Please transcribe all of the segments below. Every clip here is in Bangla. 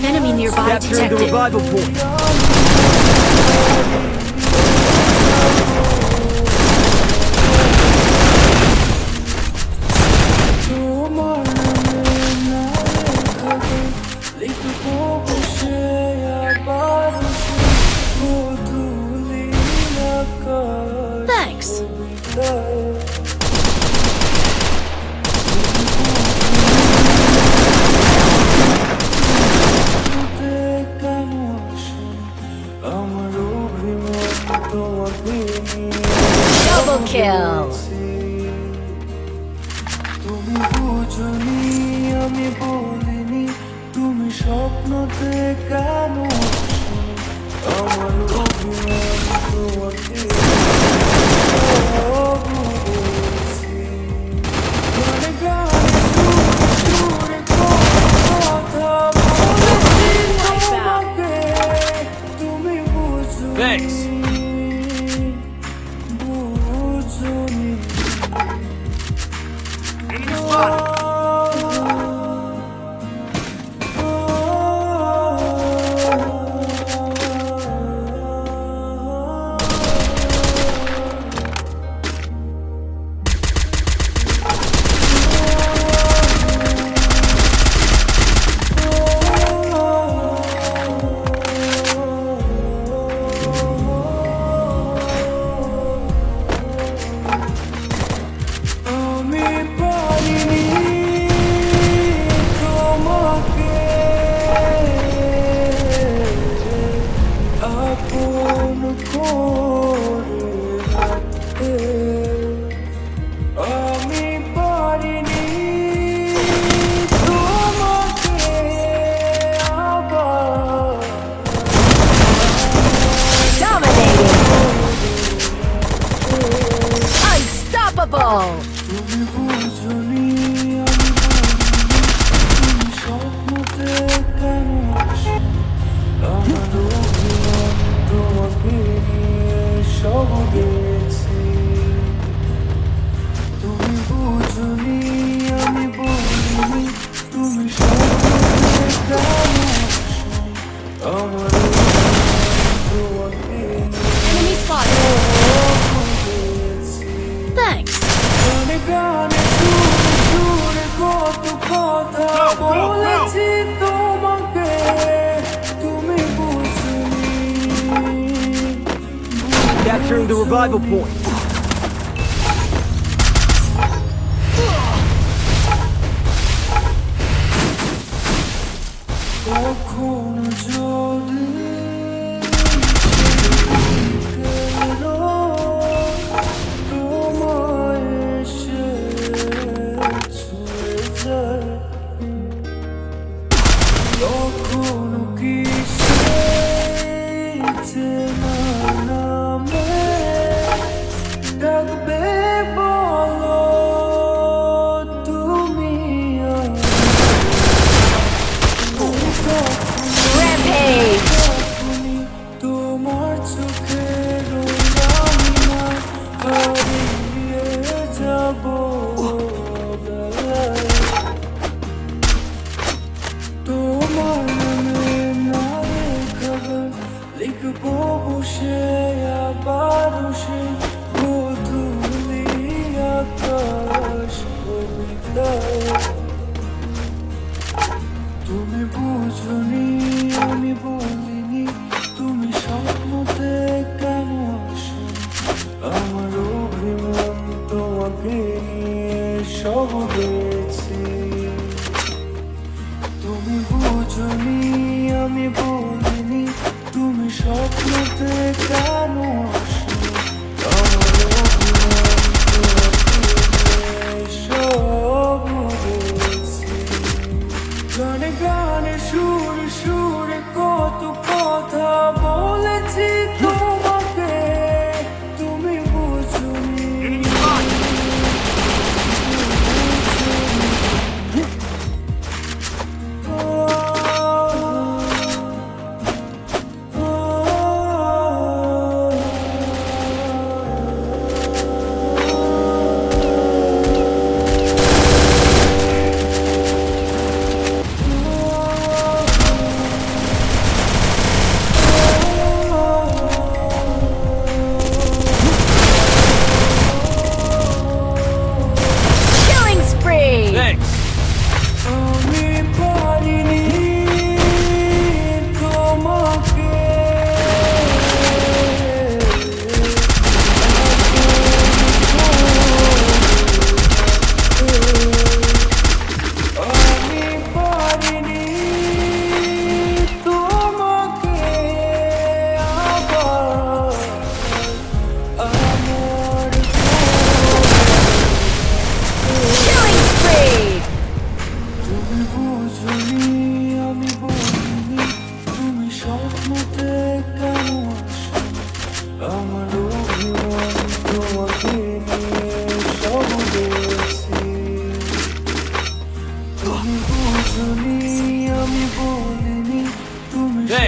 Enemy nearby Capturing the detected. revival point. Thanks. Double kill. তুমি বুঝনি আমি বলিনি তুমি স্বপ্নতে কেন আমার অভিমান তোমাকে সব বলেছি। গানে গানে সুরে কথা বলেছি তোমাকে, তুমি বুঝনি Thanks. বুঝনি Enemy spotted. আমি পারিনি তোমাকে আপন করে রাখতে, আমি পারিনি তোমাকে আবার Dominating. Unstoppable. তুমি বুঝনি আমি বলিনি তুমি স্বপ্নতে কেন আসো, আমার অভিমান তোমাকে নিয়ে সব গেছি। তুমি বুঝনি আমি বলিনি তুমি স্বপ্নতে কেন আসো, আমার অভিমান তোমাকে Enemy spotted. গেছি। Thanks. গানে গানে সুরে সুরে কত কথা বলেছি তোমাকে, তুমি বুঝনি Capturing the revival point. কখন যদি কেন তোমায় এসে ছুঁয়ে যায়, তখন কি সেই চেনা নামে ডাকবে বলো তুমি Rampage. তখনই তোমার চোখের রাঙিনা হারিয়ে যাব বেলায়, তোমার নামে না লেখা গান লিখবো বসে আবার সে গোধূলি আকাশ কবিতায়। তুমি বুঝনি আমি বলিনি তুমি স্বপ্নতে কেন আসো, আমার অভিমান তোমাকে নিয়ে সব গেছি। তুমি বুঝনি আমি বলিনি তুমি স্বপ্নতে কেন আসো, আমার অভিমান তোমাকে নিয়ে সব গেছি। গানে গানে সুরে সুরে কত কথা বলেছি তোমাকে, তুমি বুঝনি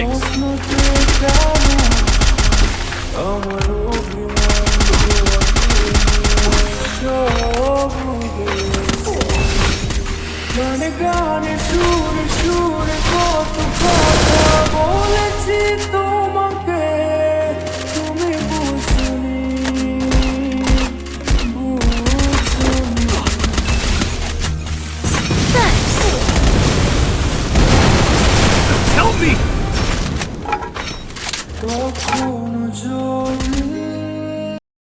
স্বপ্নতে কেন আমার অভিমান সব ভুলে গানে গানে সুরে সুরে কত কথা বলেছি তোমাকে তুমি বুঝনি বুঝনি Thanks. Help me! কখনো